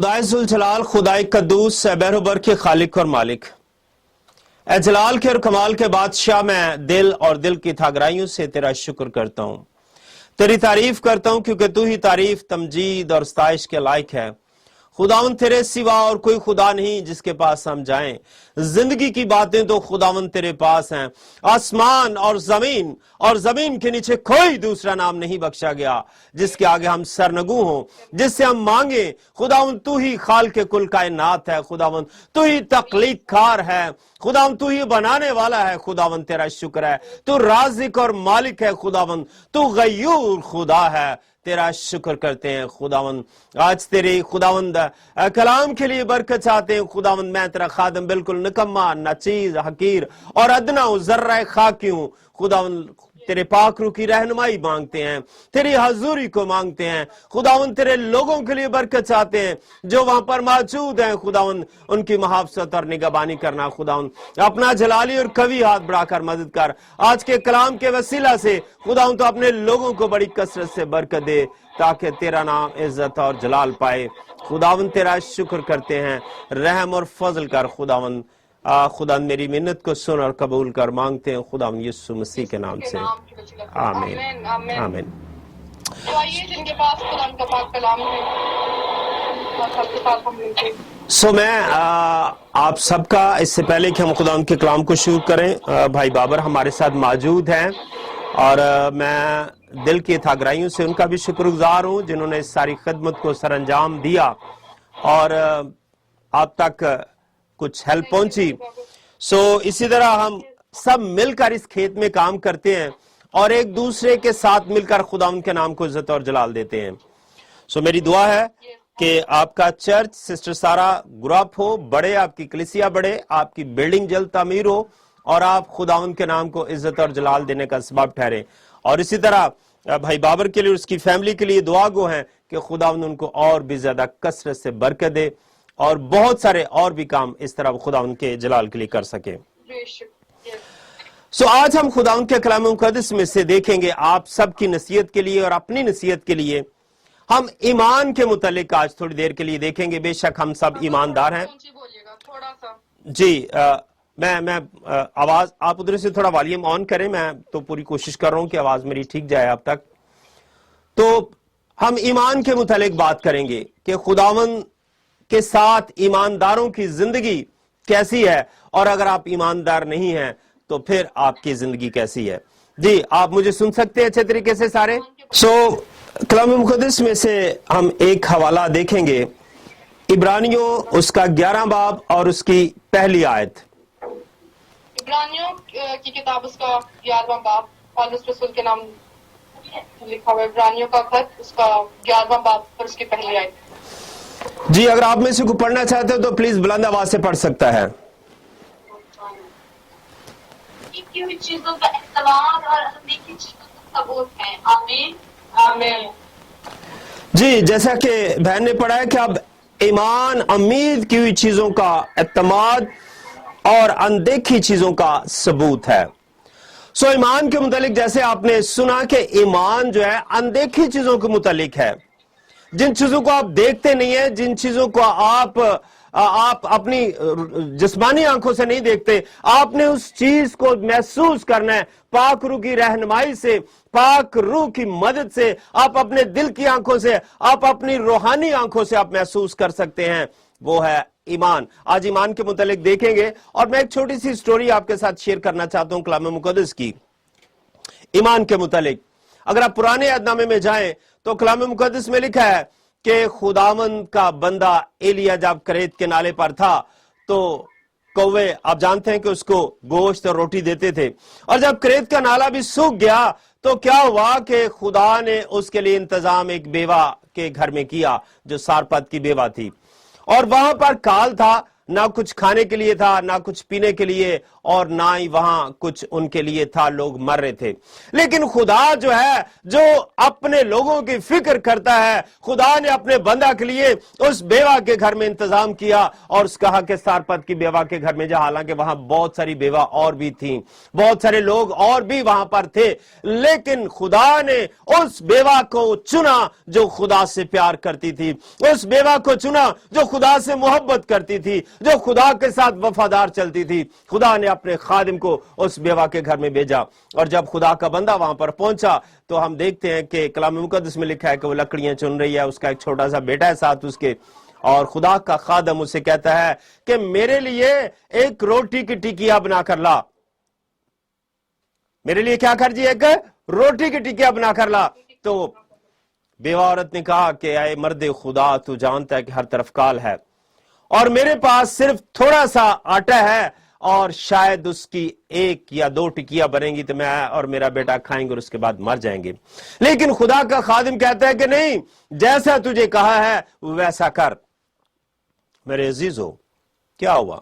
خدائے ذوالجلال، خدائے قدوس، بحر و بر کے خالق اور مالک، اے جلال کے اور کمال کے بادشاہ، میں دل اور دل کی تھاگرائیوں سے تیرا شکر کرتا ہوں، تیری تعریف کرتا ہوں، کیونکہ تو ہی تعریف، تمجید اور ستائش کے لائق ہے۔ خداوند تیرے سوا اور کوئی خدا نہیں جس کے پاس ہم جائیں۔ زندگی کی باتیں تو خداوند تیرے پاس ہیں۔ آسمان اور زمین کے نیچے کوئی دوسرا نام نہیں بخشا گیا جس کے آگے ہم سرنگوں ہوں، جس سے ہم مانگیں۔ خداوند تو ہی خالق کل کائنات ہے، خداوند تو ہی تخلیق کار ہے، خداوند تو ہی بنانے والا ہے۔ خداوند تیرا شکر ہے، تو رازق اور مالک ہے، خداوند تو غیور خدا ہے، تیرا شکر کرتے ہیں خداوند۔ آج تیری خداوند کلام کے لیے برکت چاہتے ہیں خداوند۔ میں تیرا خادم بالکل نکما، ناچیز، حقیر اور ادنا ہوں، ذرہ خاکی ہوں خداوند۔ تیرے پاک روح کی رہنمائی مانگتے ہیں، تیری حضوری کو مانگتے ہیں خداوند۔ تیرے لوگوں کے لیے برکت چاہتے ہیں جو وہاں پر موجود ہیں خداوند، ان کی محافظت اور نگہبانی کرنا خداوند۔ اپنا جلالی اور قوی ہاتھ بڑھا کر مدد کر۔ آج کے کلام کے وسیلہ سے خداوند تو اپنے لوگوں کو بڑی کثرت سے برکت دے تاکہ تیرا نام عزت اور جلال پائے۔ خداوند تیرا شکر کرتے ہیں، رحم اور فضل کر خداوند۔ خدا میری منت کو سن اور قبول کر، مانگتے ہیں خداوند یسوع مسیح کے نام سے، آمین آمین۔ تو آئیے جن کے پاس خدا کا پاک کلام ہے اور سب کے پاس ہم ملتے ہیں۔ میں آپ سب کا، اس سے پہلے کہ ہم خداوند کے کلام کو شروع کریں، بھائی بابر ہمارے ساتھ موجود ہیں، اور میں دل کی تھاگرائیوں سے ان کا بھی شکر گزار ہوں جنہوں نے اس ساری خدمت کو سر انجام دیا اور آپ تک کچھ ہیلپ پہنچی۔ اسی طرح ہم سب مل کر اس کھیت میں کام کرتے ہیں اور ایک دوسرے کے ساتھ مل کر خداوند کے نام کو عزت اور جلال دیتے ہیں۔ میری دعا ہے کہ آپ کا چرچ سسٹر سارا گروپ ہو، بڑھے، آپ کی کلیسیا بڑھے، آپ کی بلڈنگ جلد تعمیر ہو اور آپ خداوند کے نام کو عزت اور جلال دینے کا سبب ٹھہرے۔ اور اسی طرح بھائی بابر کے لیے، اس کی فیملی کے لیے دعا گو ہیں کہ خداوند ان کو اور بھی زیادہ کثرت سے برکت دے اور بہت سارے اور بھی کام اس طرح خداوند کے جلال کے لیے کر سکے۔ آج ہم خداوند کے کلام مقدس میں سے دیکھیں گے، آپ سب کی نصیحت کے لیے اور اپنی نصیحت کے لیے ہم ایمان کے متعلق آج تھوڑی دیر کے لیے دیکھیں گے۔ بے شک ہم سب ایماندار ہیں۔ جی میں آواز آپ ادھر سے تھوڑا والیوم آن کریں، میں تو پوری کوشش کر رہا ہوں کہ آواز میری ٹھیک جائے اب تک۔ تو ہم ایمان کے متعلق بات کریں گے کہ خداوند کے ساتھ ایمانداروں کی زندگی کیسی ہے، اور اگر آپ ایماندار نہیں ہیں تو پھر آپ کی زندگی کیسی ہے۔ جی آپ مجھے سن سکتے ہیں اچھے طریقے سے سارے؟ کلام مقدس میں سے ہم ایک حوالہ دیکھیں گے، عبرانیوں اس کا 11 باب اور اس کی پہلی آیت۔ عبرانیوں کی کتاب اس کا 11واں باب، پالس رسول کے نام لکھا ہوا ہے، عبرانیوں کا خط اس کا 11واں باب اور اس کی پہلی آیت۔ جی اگر آپ میں سے کوئی پڑھنا چاہتے ہو تو پلیز بلند آواز سے پڑھ سکتا ہے۔ کی ہوئی چیزوں کا اعتماد اور اندیکھی چیزوں کا ثبوت ہے، آمین آمین۔ جی جیسا کہ بہن نے پڑھا ہے کہ اب ایمان امید کی ہوئی چیزوں کا اعتماد اور اندیکھی چیزوں کا ثبوت ہے۔ ایمان کے متعلق جیسے آپ نے سنا کہ ایمان جو ہے اندیکھی چیزوں کے متعلق ہے، جن چیزوں کو آپ دیکھتے نہیں ہیں، جن چیزوں کو آپ اپنی جسمانی آنکھوں سے نہیں دیکھتے، آپ نے اس چیز کو محسوس کرنا ہے پاک روح کی رہنمائی سے، پاک روح کی مدد سے۔ آپ اپنے دل کی آنکھوں سے، آپ اپنی روحانی آنکھوں سے آپ محسوس کر سکتے ہیں، وہ ہے ایمان۔ آج ایمان کے متعلق دیکھیں گے، اور میں ایک چھوٹی سی سٹوری آپ کے ساتھ شیئر کرنا چاہتا ہوں کلام مقدس کی ایمان کے متعلق۔ اگر آپ پرانے عہد نامے میں جائیں تو کلام مقدس میں لکھا ہے کہ خداوند کا بندہ ایلیا جب کریت کے نالے پر تھا تو کوے، آپ جانتے ہیں کہ اس کو گوشت اور روٹی دیتے تھے، اور جب کریت کا نالا بھی سوکھ گیا تو کیا ہوا کہ خدا نے اس کے لیے انتظام ایک بیوہ کے گھر میں کیا جو سارپت کی بیوہ تھی، اور وہاں پر کال تھا، نہ کچھ کھانے کے لیے تھا نہ کچھ پینے کے لیے، اور نہ ہی وہاں کچھ ان کے لیے تھا, لوگ مر رہے تھے. لیکن خدا جو ہے جو اپنے لوگوں کی فکر کرتا ہے, خدا نے اپنے بندہ کے لیے اس بیوہ کے گھر میں انتظام کیا, اور اس کہا کہ سارپت کی بیوہ کے گھر میں جا, حالانکہ وہاں بہت ساری بیوہ اور بھی تھیں, بہت سارے لوگ اور بھی وہاں پر تھے, لیکن خدا نے اس بیوہ کو چنا جو خدا سے پیار کرتی تھی, اس بیوہ کو چنا جو خدا سے محبت کرتی تھی, جو خدا کے ساتھ وفادار چلتی تھی. خدا نے اپنے خادم کو اس بیوہ کے گھر میں بھیجا, اور جب خدا کا بندہ وہاں پر پہنچا تو ہم دیکھتے ہیں کہ کلام مقدس میں لکھا ہے کہ وہ لکڑیاں چن رہی ہے, اس کا ایک چھوٹا سا بیٹا ہے ساتھ اس کے, اور خدا کا خادم اسے کہتا ہے کہ میرے لیے ایک روٹی کی ٹکیا بنا کر لا, میرے لیے کیا کر جی, ایک روٹی کی ٹکیا بنا کر لا. تو بیوہ عورت نے کہا کہ اے مرد خدا, تو جانتا ہے کہ ہر طرف کال ہے, اور میرے پاس صرف تھوڑا سا آٹا ہے, اور شاید اس کی 1 یا 2 ٹکیاں بنیں گی تو میں اور میرا بیٹا کھائیں گے اور اس کے بعد مر جائیں گے. لیکن خدا کا خادم کہتا ہے کہ نہیں, جیسا تجھے کہا ہے ویسا کر. میرے عزیزو, کیا ہوا؟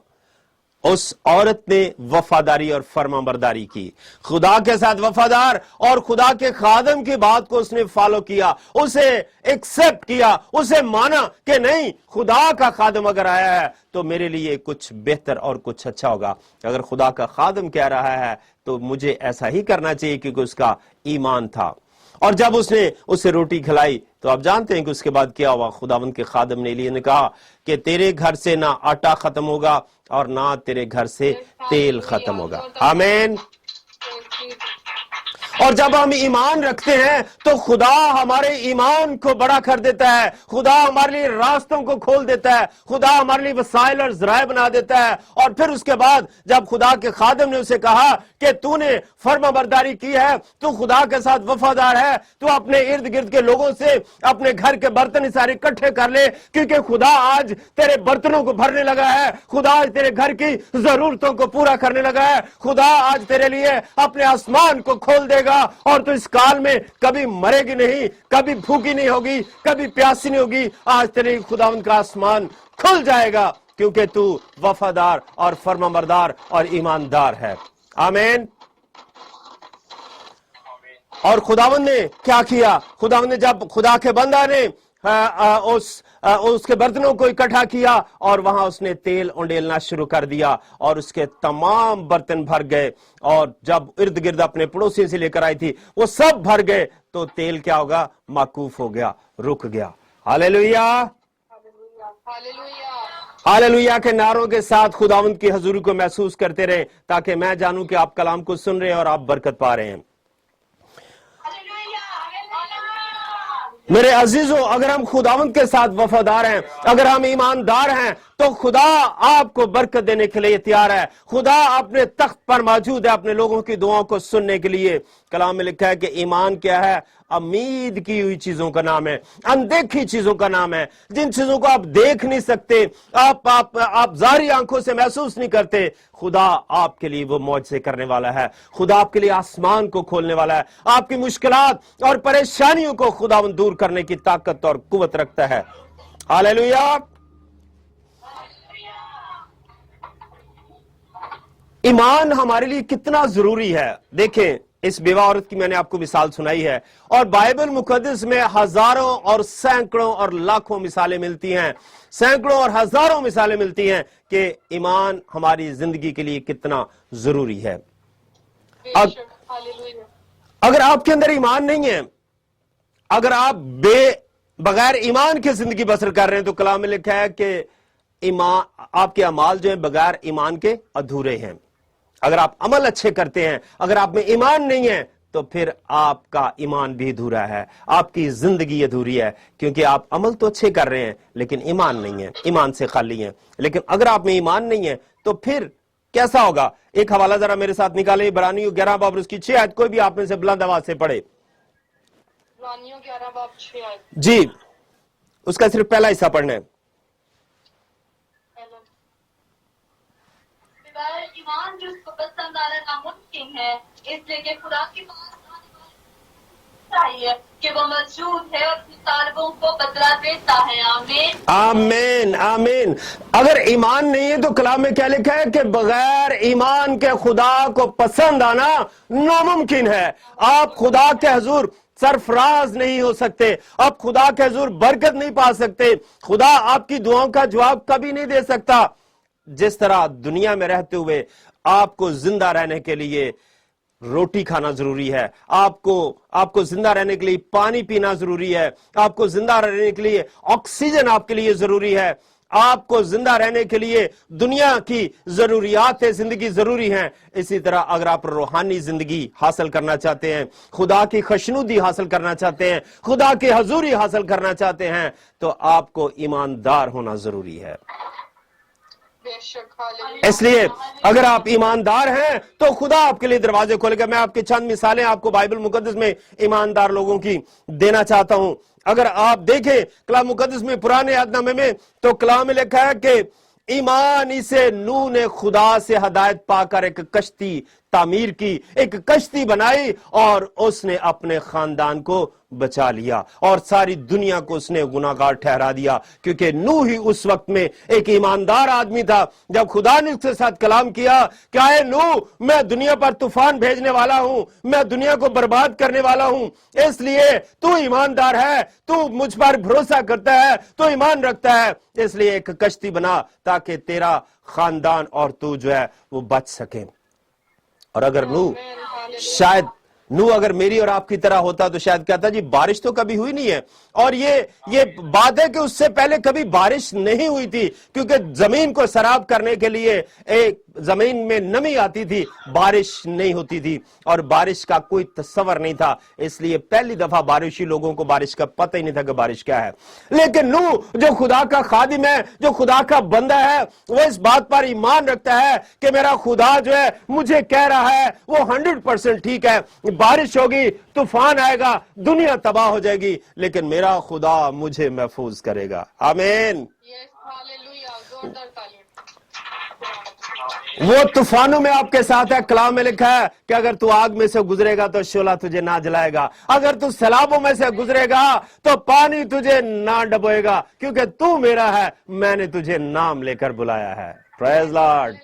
اس عورت نے وفاداری اور فرما برداری کی, خدا کے ساتھ وفادار, اور خدا کے خادم کی بات کو اس نے فالو کیا, اسے ایکسپٹ کیا, اسے مانا کہ نہیں, خدا کا خادم اگر آیا ہے تو میرے لیے کچھ بہتر اور کچھ اچھا ہوگا. اگر خدا کا خادم کہہ رہا ہے تو مجھے ایسا ہی کرنا چاہیے, کیونکہ اس کا ایمان تھا. اور جب اس نے اسے روٹی کھلائی تو آپ جانتے ہیں کہ اس کے بعد کیا ہوا. خداوند کے خادم نے لیے نے کہا کہ تیرے گھر سے نہ آٹا ختم ہوگا اور نہ تیرے گھر سے تیل ختم ہوگا. آمین. اور جب ہم ایمان رکھتے ہیں تو خدا ہمارے ایمان کو بڑا کر دیتا ہے, خدا ہمارے لیے راستوں کو کھول دیتا ہے, خدا ہمارے لیے وسائل اور ذرائع بنا دیتا ہے. اور پھر اس کے بعد جب خدا کے خادم نے اسے کہا کہ تو نے فرما برداری کی ہے, تو خدا کے ساتھ وفادار ہے, تو اپنے ارد گرد کے لوگوں سے اپنے گھر کے برتن سارے اکٹھے کر لے, کیونکہ خدا آج تیرے برتنوں کو بھرنے لگا ہے, خدا آج تیرے گھر کی ضرورتوں کو پورا کرنے لگا ہے, خدا آج تیرے لیے اپنے آسمان کو کھول دے گا, اور تو اس کال میں کبھی مرے گی نہیں, کبھی بھوکی نہیں ہوگی, کبھی پیاسی نہیں ہوگی. آج تیرے خداوند کا آسمان کھل جائے گا, کیونکہ تو وفادار اور فرمانبردار اور ایماندار ہے. آمین. اور خداوند نے کیا کیا؟ خداوند نے جب خدا کے بندہ نے اس کے برتنوں کو اکٹھا کیا, اور وہاں اس نے تیل انڈیلنا شروع کر دیا, اور اس کے تمام برتن بھر گئے, اور جب ارد گرد اپنے پڑوسی سے لے کر آئی تھی وہ سب بھر گئے, تو تیل کیا ہوگا؟ موقوف ہو گیا, رک گیا. ہاللیلویا, ہاللیلویا کے نعروں کے ساتھ خداوند کی حضوری کو محسوس کرتے رہیں, تاکہ میں جانوں کہ آپ کلام کو سن رہے ہیں اور آپ برکت پا رہے ہیں. میرے عزیزو, اگر ہم خداوند کے ساتھ وفادار ہیں, اگر ہم ایماندار ہیں, تو خدا آپ کو برکت دینے کے لیے تیار ہے. خدا اپنے تخت پر موجود ہے اپنے لوگوں کی دعاؤں کو سننے کے لیے. کلام میں لکھا ہے کہ ایمان کیا ہے؟ امید کی ہوئی چیزوں کا نام ہے, اندیکھی چیزوں کا نام ہے, جن چیزوں کو آپ دیکھ نہیں سکتے, آپ ظاہری آنکھوں سے محسوس نہیں کرتے. خدا آپ کے لیے وہ معجزے کرنے والا ہے, خدا آپ کے لیے آسمان کو کھولنے والا ہے, آپ کی مشکلات اور پریشانیوں کو خدا دور کرنے کی طاقت اور قوت رکھتا ہے. ہاللیلویا. ایمان ہمارے لیے کتنا ضروری ہے. دیکھیں, اس بیوہ عورت کی میں نے آپ کو مثال سنائی ہے, اور بائبل مقدس میں ہزاروں اور سینکڑوں اور لاکھوں مثالیں ملتی ہیں, سینکڑوں اور ہزاروں مثالیں ملتی ہیں کہ ایمان ہماری زندگی کے لیے کتنا ضروری ہے. اگر آپ کے اندر ایمان نہیں ہے, اگر آپ بغیر ایمان کے زندگی بسر کر رہے ہیں, تو کلام میں لکھا ہے کہ آپ کے اعمال جو ہیں بغیر ایمان کے ادھورے ہیں. اگر آپ عمل اچھے کرتے ہیں, اگر آپ میں ایمان نہیں ہے, تو پھر آپ کا ایمان بھی ادھورا ہے, آپ کی زندگی ادھوری ہے, کیونکہ آپ عمل تو اچھے کر رہے ہیں لیکن ایمان نہیں ہے, ایمان سے خالی ہیں. لیکن اگر آپ میں ایمان نہیں ہے تو پھر کیسا ہوگا؟ ایک حوالہ ذرا میرے ساتھ نکالیں, عبرانیوں 11 باب اس کی 6 آیت, کوئی بھی آپ میں سے بلند آواز سے پڑھے. عبرانیوں 11 باب 6 آیت. جی, اس کا صرف پہلا حصہ پڑھنا ہے. بغیر ایمان جو اس کو پسند آنا ناممکن ہے, اس لیے کہ خدا کے پاس آنے والے चाहिए कि वो मौजूद है और अपने तालिबों को बदला देता है। आमीन आमीन आमीन। अगर ईमान नहीं है तो कलाम में क्या लिखा है कि बगैर ईमान के खुदा को पसंद आना नामुमकिन है। आप खुदा के हुजूर सरफराज नहीं हो सकते, आप खुदा के हुजूर बरकत नहीं पा सकते, खुदा आपकी दुआओं का जवाब कभी नहीं दे सकता। जिस तरह दुनिया में रहते हुए आपको जिंदा रहने के लिए रोटी खाना जरूरी है, आपको जिंदा रहने के लिए पानी पीना जरूरी है, आपको जिंदा रहने के लिए ऑक्सीजन आपके लिए जरूरी है, आपको जिंदा रहने के लिए दुनिया की जरूरियात जिंदगी जरूरी हैं। इसी तरह अगर आप रूहानी जिंदगी हासिल करना चाहते हैं, खुदा की खुशनुदी हासिल करना चाहते हैं, खुदा की हजूरी हासिल करना चाहते हैं, तो आपको ईमानदार होना जरूरी है। बेशक, हालेलुया। इसलिए अगर आप ईमानदार हैं तो खुदा आपके लिए दरवाजे खोलेगा। मैं आपकी चंद मिसालें आपको बाइबल मुकद्दस में ईमानदार लोगों की देना चाहता हूं। अगर आप देखें कलाम मुकद्दस में पुराने अहदनामे में, तो कलाम में लिखा है कि ईमान से नूह ने खुदा से हदायत पाकर एक कश्ती तामीर की, एक कश्ती बनाई और उसने अपने खानदान को बचा लिया और सारी दुनिया को उसने गुनाहगार ठहरा दिया, क्योंकि नूह ही उस वक्त में एक ईमानदार आदमी था। जब खुदा ने उसके साथ कलाम किया, क्या है नूह, मैं दुनिया पर तूफान भेजने वाला हूं, मैं दुनिया को बर्बाद करने वाला हूं, इसलिए तू ईमानदार है, तू मुझ पर भरोसा करता है, तू ईमान रखता है, इसलिए एक कश्ती बना ताकि तेरा खानदान और तू जो है वो बच सके। और अगर शायद नूह अगर मेरी और आपकी तरह होता तो शायद कहता जी बारिश तो कभी हुई नहीं है, और ये बात है कि उससे पहले कभी बारिश नहीं हुई थी, क्योंकि जमीन को सराब करने के लिए एक जमीन में नमी आती थी, बारिश नहीं होती थी और बारिश का कोई तस्वर नहीं था, इसलिए पहली दफा बारिशी लोगों को बारिश का पता ही नहीं था कि बारिश क्या है। लेकिन नूह जो खुदा का खादिम है, जो खुदा का बंदा है, वो इस बात पर ईमान रखता है कि मेरा खुदा जो है मुझे कह रहा है वो 100% ठीक है, बारिश होगी, तूफान आएगा, दुनिया तबाह हो जाएगी, लेकिन मेरा खुदा मुझे महफूज करेगा। आमीन। Yes, hallelujah. जोरदार तालियां। वो तूफानों में आपके साथ है। कलाम में लिखा है कि अगर तू आग में से गुजरेगा तो शोला तुझे ना जलाएगा, अगर तू सैलाबों में से गुजरेगा तो पानी तुझे ना डुबोएगा, क्योंकि तू मेरा है, मैंने तुझे नाम लेकर बुलाया है। Praise Lord.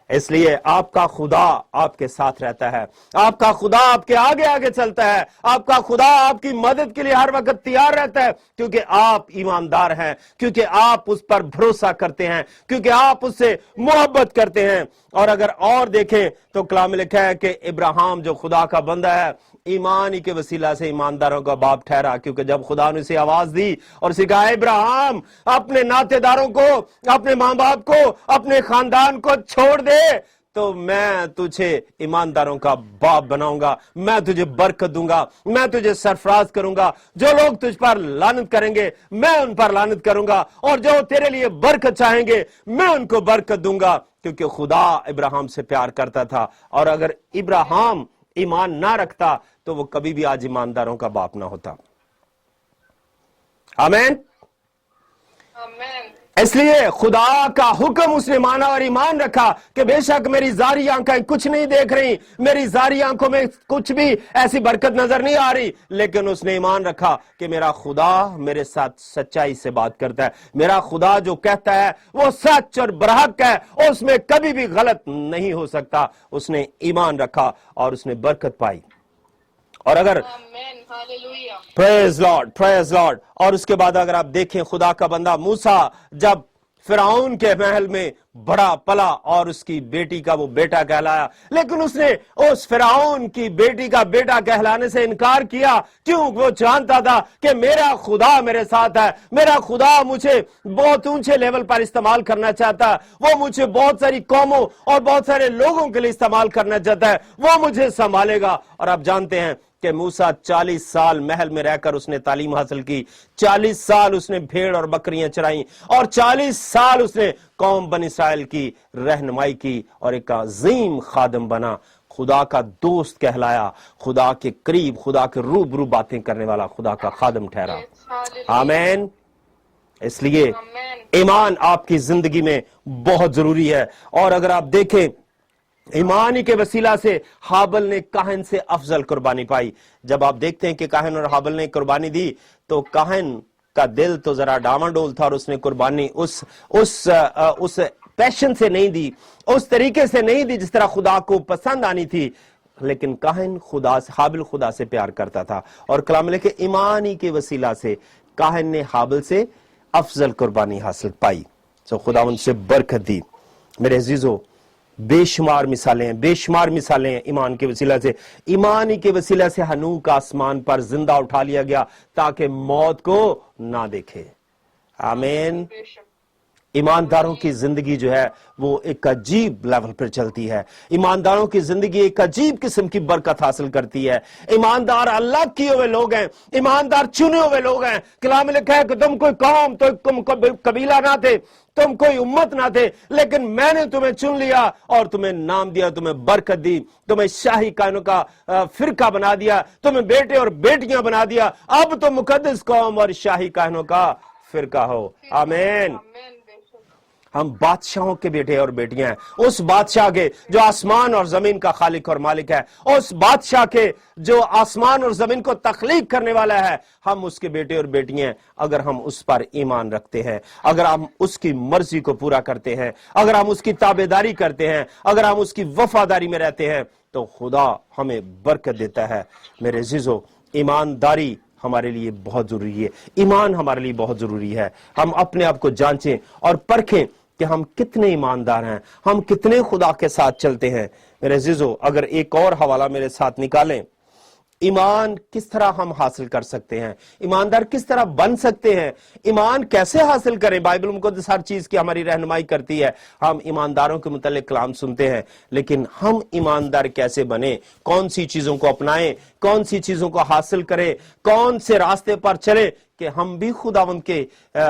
इसलिए आपका खुदा आपके साथ रहता है, आपका खुदा आपके आगे आगे चलता है, आपका खुदा आपकी मदद के लिए हर वक्त तैयार रहता है, क्योंकि आप ईमानदार हैं, क्योंकि आप उस पर भरोसा करते हैं, क्योंकि आप उससे मोहब्बत करते हैं। और अगर और देखें तो कलाम में लिखा है कि इब्राहिम जो खुदा का बंदा है, ईमान ही के वसीला से ईमानदारों का बाप ठहरा, क्योंकि जब खुदा ने उसे आवाज दी और सिखाया इब्राहिम अपने नातेदारों को, अपने माँ बाप को, अपने खानदान को छोड़ दे, तो मैं तुझे ईमानदारों का बाप बनाऊंगा, मैं तुझे बरकत दूंगा, मैं तुझे सरफराज करूंगा, जो लोग तुझ पर लानत करेंगे मैं उन पर लानत करूंगा, और जो तेरे लिए बरकत चाहेंगे मैं उनको बरकत दूंगा, क्योंकि खुदा इब्राहिम से प्यार करता था। और अगर इब्राहिम ईमान ना रखता तो वो कभी भी आज ईमानदारों का बाप ना होता। आमीन। आमीन। इसलिए खुदा का हुक्म उसने माना और ईमान रखा कि बेशक मेरी जारी आंखें कुछ नहीं देख रही, मेरी जारी आंखों में कुछ भी ऐसी बरकत नजर नहीं आ रही, लेकिन उसने ईमान रखा कि मेरा खुदा मेरे साथ सच्चाई से बात करता है, मेरा खुदा जो कहता है वो सच और बरहक है, उसमें कभी भी गलत नहीं हो सकता। उसने ईमान रखा और उसने बरकत पाई। और अगर प्रेज लॉर्ड, प्रेज लॉर्ड। और उसके बाद अगर आप देखें खुदा का बंदा मूसा जब फिरौन के महल में बड़ा पला और उसकी बेटी का वो बेटा कहलाया, लेकिन उसने उस फिरौन की बेटी का बेटा कहलाने से इनकार किया। क्यों? वो जानता था कि मेरा खुदा मेरे साथ है, मेरा खुदा मुझे बहुत ऊंचे लेवल पर इस्तेमाल करना चाहता है, वो मुझे बहुत सारी कौमों और बहुत सारे लोगों के लिए इस्तेमाल करना चाहता है, वो मुझे संभालेगा। और आप जानते हैं कि मूसा 40 साल महल में रहकर उसने तालीम हासिल की, 40 साल उसने भेड़ और बकरियां चराई, और 40 साल उसने कौम बन इसराइल की रहनुमाई की और एक अजीम खादम बना, खुदा का दोस्त कहलाया, खुदा के करीब, खुदा के रूबरू बातें करने वाला खुदा का खादम ठहरा। आमीन। इसलिए ईमान आपकी जिंदगी में बहुत जरूरी है। और अगर आप देखें ईमान ही के वसीला से हाबिल ने काहिन से अफजल कुर्बानी पाई। जब आप देखते हैं कि काहिन और हाबिल ने कुर्बानी दी तो काहिन का दिल तो जरा डामाडोल था और उसने कुर्बानी उस पैशन से नहीं दी, उस तरीके से नहीं दी जिस तरह खुदा को पसंद आनी थी। लेकिन काहिन खुदा से, हाबिल खुदा से प्यार करता था और कलाम लिखे ईमान ही के वसीला से काहिन ने हाबिल से अफजल कुर्बानी हासिल पाई। तो खुदा उनसे बरकत दी। मेरे अजीजों, बेशुमार मिसालें हैं ईमान के वसीला से। ईमान ही के वसीला से हनूक आसमान पर जिंदा उठा लिया गया ताकि मौत को ना देखे। आमीन। ईमानदारों की जिंदगी जो है वो एक अजीब लेवल पर चलती है। ईमानदारों की जिंदगी एक अजीब किस्म की बरकत हासिल करती है। ईमानदार अल्लाह किए हुए लोग हैं, ईमानदार चुने हुए लोग हैं। कलाम में लिखा है कि तुम कोई कौम, तुम कबीला ना थे, तुम कोई उम्मत ना थे, लेकिन मैंने तुम्हें चुन लिया और तुम्हें नाम दिया, तुम्हें बरकत दी, तुम्हें शाही कानून का फिरका बना दिया, तुम्हें बेटे और बेटियां बना दिया। अब तुम मुकद्दस कौम और शाही कानून का फिरका हो। आमीन। हम बादशाहों के बेटे और बेटियां हैं, उस बादशाह के जो आसमान और जमीन का खालिक और मालिक है, उस बादशाह के जो आसमान और जमीन को तख्लीक करने वाला है। हम उसके बेटे और बेटियां अगर हम उस पर ईमान रखते हैं, अगर हम उसकी मर्जी को पूरा करते हैं, अगर हम उसकी ताबेदारी करते हैं, अगर हम उसकी वफादारी में रहते हैं तो खुदा हमें बरकत देता है। मेरे अजीजों, ईमानदारी हमारे लिए बहुत जरूरी है, ईमान हमारे लिए बहुत जरूरी है। हम अपने आप को जांचें और परखें कि हम कितने ईमानदार हैं, हम कितने खुदा के साथ चलते हैं। मेरे अजीजों, अगर एक और हवाला मेरे साथ निकालें, ईमान किस तरह हम हासिल कर सकते हैं, ईमानदार किस तरह बन सकते हैं, ईमान कैसे हासिल करें। बाइबल मुकद्दस हर चीज की हमारी रहनुमाई करती है। हम ईमानदारों के मुतालिक कलाम सुनते हैं, लेकिन हम ईमानदार कैसे बने, कौन सी चीजों को अपनाएं, कौन सी चीजों को हासिल करें, कौन से रास्ते पर चले कि हम भी खुदावंद के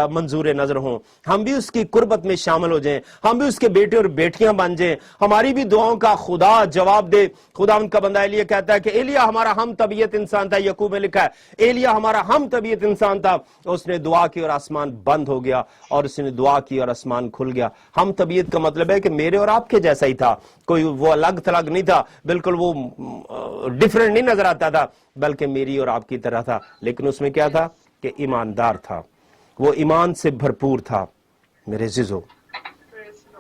मंजूर नजर हों, हम भी उसकी कुर्बत में शामिल हो जाएं, हम भी उसके बेटे और बेटियां बन जाएं, हमारी भी दुआओं का खुदा जवाब दे। खुदावंद का बंदा एलिया कहता है कि एलिया हमारा हम तबीयत इंसान था। यकूब में लिखा है एलिया हमारा हम तबीयत इंसान था, उसने दुआ की और आसमान बंद हो गया, और उसने दुआ की और आसमान खुल गया। हम तबीयत का मतलब है कि मेरे और आपके जैसा ही था, कोई वो अलग थलग नहीं था, बिल्कुल वो डिफरेंट नहीं नजर आता था, बल्कि मेरी और आपकी तरह था। लेकिन उसमें क्या था कि ईमानदार था, वो ईमान से भरपूर था। मेरे अजीजों,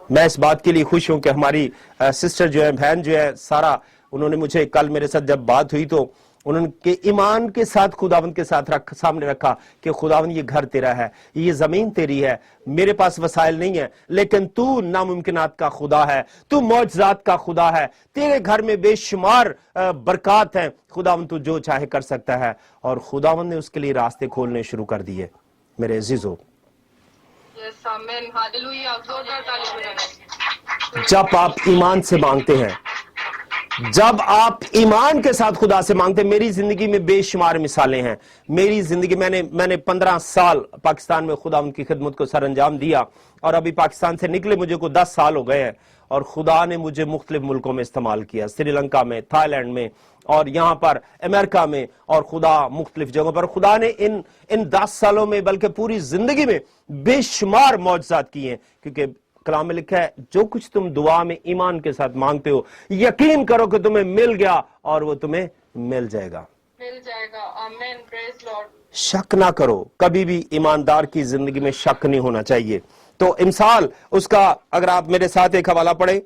मैं इस बात के लिए खुश हूं कि हमारी सिस्टर जो है, बहन जो है सारा, उन्होंने मुझे कल मेरे साथ जब बात हुई तो उन्होंने के ईमान के साथ खुदावंद के साथ सामने रखा कि खुदावंद ये घर तेरा है, ये जमीन तेरी है, मेरे पास वसाइल नहीं है, लेकिन तू नामुमकिनात का खुदा है, तू मौजज़ात का खुदा है, तेरे घर में बेशुमार बरकत है, खुदावंद तू जो चाहे कर सकता है। और खुदावंद ने उसके लिए रास्ते खोलने शुरू कर दिए। मेरे अजीजों, जब आप ईमान से मांगते हैं, जब आप ईमान के साथ खुदा से मांगते हैं, मेरी जिंदगी में बेशुमार मिसालें हैं। मेरी जिंदगी, मैंने 15 साल पाकिस्तान में खुदा उनकी खिदमत को सर अंजाम दिया, और अभी पाकिस्तान से निकले मुझे को 10 साल हो गए हैं, और खुदा ने मुझे मुख्तलिफ मुल्कों में इस्तेमाल किया, श्रीलंका में, थाईलैंड में, और यहाँ पर अमेरिका में, और खुदा मुख्तलिफ जगहों पर। खुदा ने इन 10 सालों में, बल्कि पूरी जिंदगी में बेशुमार मौजज़ात किए हैं, क्योंकि कलाम में लिखा है जो कुछ तुम दुआ में ईमान के साथ मांगते हो, यकीन करो कि तुम्हें मिल गया और वो तुम्हें मिल जाएगा। आमीन। Praise Lord. शक ना करो, कभी भी ईमानदार की जिंदगी में शक नहीं होना चाहिए। तो इमसाल उसका, अगर आप मेरे साथ एक हवाला पढ़े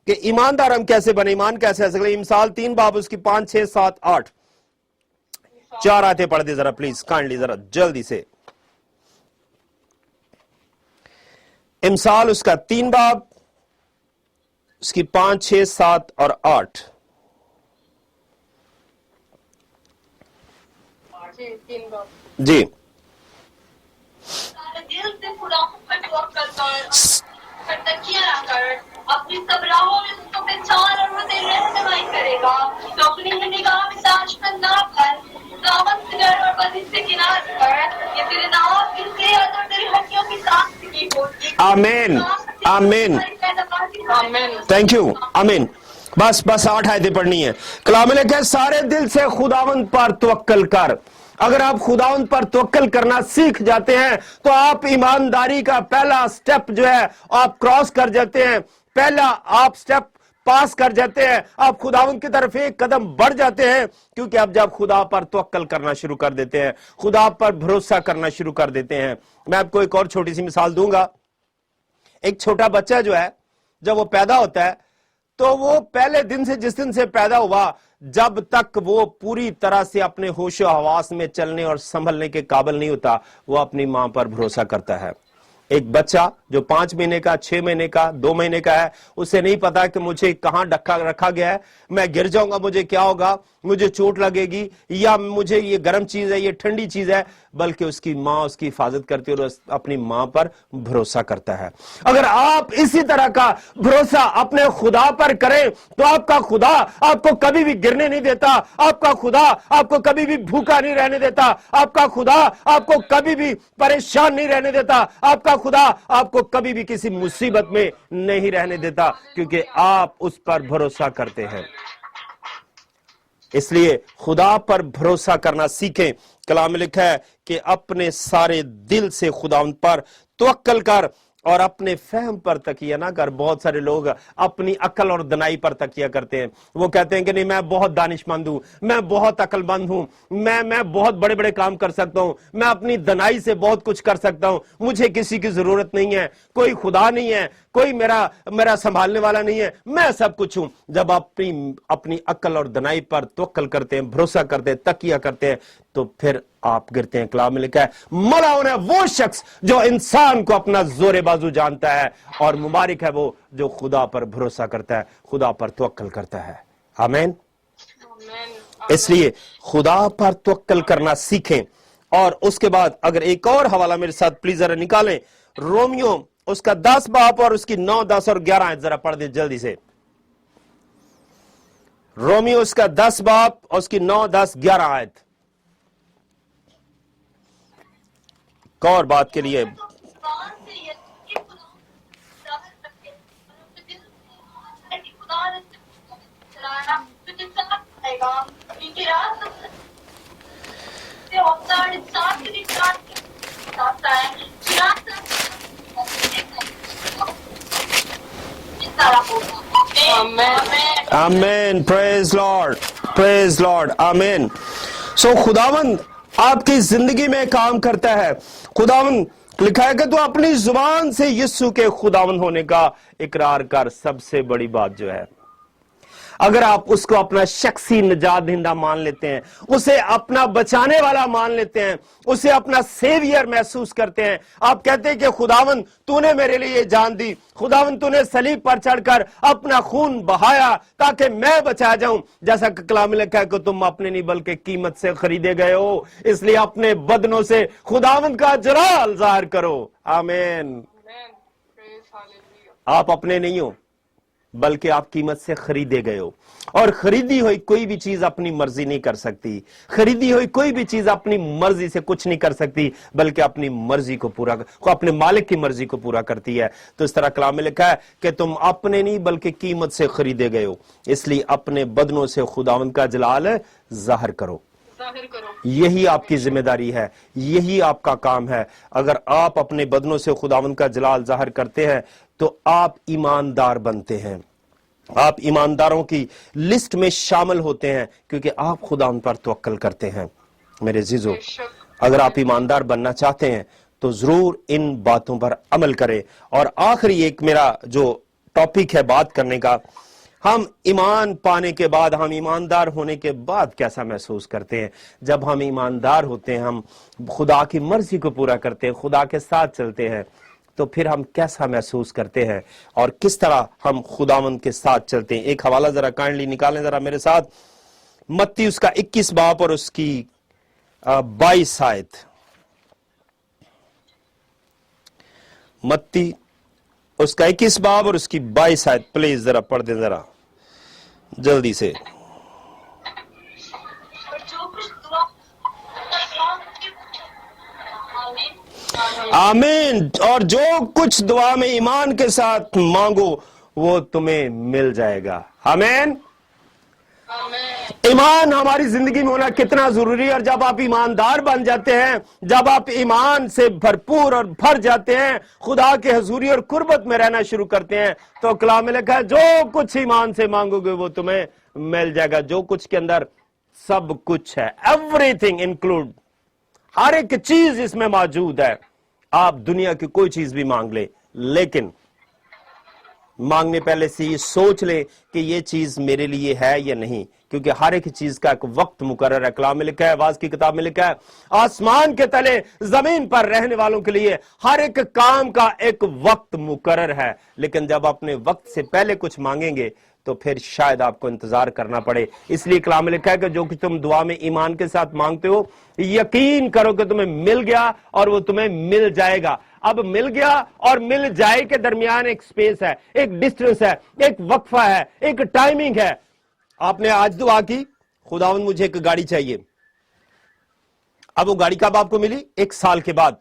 कि ईमानदार हम कैसे बने, ईमान कैसे हासिल करें। इमसाल 3 बाब उसकी 5, 6, 7, 8 4 आयतें पढ़ दे जरा प्लीज, काइंडली, जरा जल्दी से। इमसाल उसका 3 बाब उसकी 5, 6, 7 और 8। जी। दिल से खुदाओं पर तवक्कल कर, तकिया रखकर अपनी सब राहों में उसको पहचान और वो तेरी रहनुमाई करेगा। तो अपनी ही निगाह में साजमंद ना कर, दामन से डर और बदी से किनार कर। ये तेरे नाम की सेहत और तेरी हड्डियों की ताकत होगी। आमीन, आमीन, थैंक यू, आमीन। बस 8 आयतें पढ़नी है। कलाम में लिखा है सारे दिल से खुदावंद पर तवक्कल कर। अगर आप खुदावंद पर तवक्कल करना सीख जाते हैं तो आप ईमानदारी का पहला स्टेप जो है आप क्रॉस कर जाते हैं। पहला आप स्टेप पास कर जाते हैं, आप खुदावंद की तरफ एक कदम बढ़ जाते हैं, क्योंकि अब जब खुदा पर तवक्कल करना शुरू कर देते हैं, खुदा पर भरोसा करना शुरू कर देते हैं। मैं आपको एक और छोटी सी मिसाल दूंगा। एक छोटा बच्चा जो है, जब वो पैदा होता है तो वो पहले दिन से, जिस दिन से पैदा हुआ, जब तक वो पूरी तरह से अपने होशो हवास में चलने और संभलने के काबिल नहीं होता, वो अपनी मां पर भरोसा करता है। एक बच्चा जो 5 महीने का, 6 महीने का, 2 महीने का है, उसे नहीं पता कि मुझे कहां रखा गया है, मैं गिर जाऊंगा, मुझे क्या होगा, मुझे चोट लगेगी, या मुझे ये गर्म चीज है, ये ठंडी चीज है, बल्कि उसकी मां उसकी हिफाजत करती है और अपनी मां पर भरोसा करता है। अगर आप इसी तरह का भरोसा अपने खुदा पर करें तो आपका खुदा आपको कभी भी गिरने नहीं देता, आपका खुदा आपको कभी भी भूखा नहीं रहने देता, आपका खुदा आपको कभी भी परेशान नहीं रहने देता, आपका खुदा आपको कभी भी किसी मुसीबत में नहीं रहने देता, क्योंकि आप उस पर भरोसा करते हैं। इसलिए खुदा पर भरोसा करना सीखें। कलाम में लिखा है कि अपने सारे दिल से खुदावंद पर तवक्कल कर और अपने फहम पर तकिया ना कर। बहुत सारे लोग अपनी अकल और दनाई पर तकिया करते हैं। वो कहते हैं कि नहीं, मैं बहुत दानिशमंद हूं, मैं बहुत अकलमंद हूं, मैं बहुत बड़े बड़े काम कर सकता हूं, मैं अपनी दनाई से बहुत कुछ कर सकता हूं, मुझे किसी की जरूरत नहीं है, कोई खुदा नहीं है, कोई मेरा संभालने वाला नहीं है, मैं सब कुछ हूं। जब अपनी अकल और दनाई पर तवक्कल करते हैं, भरोसा करते हैं, तकिया करते हैं, तो फिर आप गिरते हैं। कलाम में लिखा है, मलाउन है वो शख्स जो इंसान को अपना जोरे बाजू जानता है, और मुबारक है वो जो खुदा पर भरोसा करता है, खुदा पर तवक्कल करता है। आमीन। इसलिए खुदा पर तवक्कल करना सीखें। और उसके बाद अगर एक और हवाला मेरे साथ प्लीज जरा निकालें, रोमियो उसका 10 बाब और उसकी 9, 10 और 11 आयत जरा पढ़ दे जल्दी से। रोमियो उसका 10 बाब और उसकी 9, 10, 11 आयत। एक और बात के लिए आमीन। प्रेज लॉर्ड, प्रेज लॉर्ड, आमीन। सो खुदावंद आपकी जिंदगी में काम करता है। खुदावंद लिखा है कि तू अपनी जुबान से यीशु के खुदावंद होने का इकरार कर। सबसे बड़ी बात जो है, अगर आप उसको अपना शख्सी निजात दहिंदा मान लेते हैं, उसे अपना बचाने वाला मान लेते हैं, उसे अपना सेवियर महसूस करते हैं, आप कहते हैं कि खुदावंद तूने मेरे लिए जान दी, खुदावंद तूने सलीब पर चढ़कर अपना खून बहाया ताकि मैं बचा जाऊं। जैसा कि कलाम में लिखा है कि तुम अपने नहीं बल्कि कीमत से खरीदे गए हो, इसलिए अपने बदनों से खुदावंद का जलाल जाहिर करो। आमीन। आप अपने नहीं हो बल्कि आप कीमत से खरीदे गए हो, और खरीदी हुई कोई भी चीज अपनी मर्जी नहीं कर सकती, खरीदी हुई कोई भी चीज अपनी मर्जी से कुछ नहीं कर सकती, बल्कि अपनी मर्जी को अपने मालिक की मर्जी को पूरा करती है। तो इस तरह कलाम में लिखा है कि तुम अपने नहीं बल्कि कीमत से खरीदे गए हो, इसलिए अपने बदनों से खुदावंद का जलाल जाहिर करो। यही आपकी जिम्मेदारी है, यही आपका काम है। अगर आप अपने बदनों से खुदावंद का जलाल जाहिर करते हैं तो आप ईमानदार बनते हैं, आप ईमानदारों की लिस्ट में शामिल होते हैं, क्योंकि आप खुदावंद पर तवक्कल करते हैं। मेरे जीजो, अगर आप ईमानदार बनना चाहते हैं तो जरूर इन बातों पर अमल करें। और आखिरी एक मेरा जो टॉपिक है बात करने का, हम ईमान पाने के बाद, हम ईमानदार होने के बाद कैसा महसूस करते हैं। जब हम ईमानदार होते हैं, हम खुदा की मर्जी को पूरा करते हैं, खुदा के साथ चलते हैं, तो फिर हम कैसा महसूस करते हैं और किस तरह हम खुदावंद के साथ चलते हैं। एक हवाला जरा काइंडली निकालें जरा मेरे साथ, मत्ती उसका 21 बाब और उसकी 22 आयत। मत्ती उसका 21 बाब और उसकी 22 आयत प्लीज जरा पढ़ दें जरा जल्दी से। आमीन। और जो कुछ दुआ में ईमान के साथ मांगो वो तुम्हें मिल जाएगा। आमीन। ایمان ہماری زندگی میں ہونا کتنا ضروری ہے، اور جب آپ ایماندار بن جاتے ہیں، جب آپ ایمان سے بھرپور اور بھر جاتے ہیں، خدا کے حضوری اور قربت میں رہنا شروع کرتے ہیں، تو کلام میں لکھا ہے جو کچھ ایمان سے مانگو گے وہ تمہیں مل جائے گا۔ جو کچھ کے اندر سب کچھ ہے، ایوری تھنگ انکلوڈ، ہر ایک چیز اس میں موجود ہے۔ آپ دنیا کی کوئی چیز بھی مانگ لیں، لیکن مانگنے پہلے سے یہ سوچ لے کہ یہ چیز میرے لیے ہے یا نہیں، کیونکہ ہر ایک چیز کا ایک وقت مقرر ہے۔ کلام میں لکھا ہے، آواز کی کتاب میں لکھا ہے، آسمان کے تلے زمین پر رہنے والوں کے لیے ہر ایک کام کا ایک وقت مقرر ہے، لیکن جب اپنے وقت سے پہلے کچھ مانگیں گے تو پھر شاید آپ کو انتظار کرنا پڑے۔ اس لیے کلام میں لکھا ہے کہ جو کہ تم دعا میں ایمان کے ساتھ مانگتے ہو، یقین کرو کہ تمہیں مل گیا اور وہ تمہیں مل جائے گا۔ اب مل گیا اور مل جائے کے درمیان ایک سپیس ہے، ایک ڈسٹنس ہے، ایک وقفہ ہے، ایک ٹائمنگ ہے۔ آپ نے آج دعا کی، خداوند مجھے ایک گاڑی چاہیے، اب وہ گاڑی کب آپ کو ملی؟ 1 سال کے بعد۔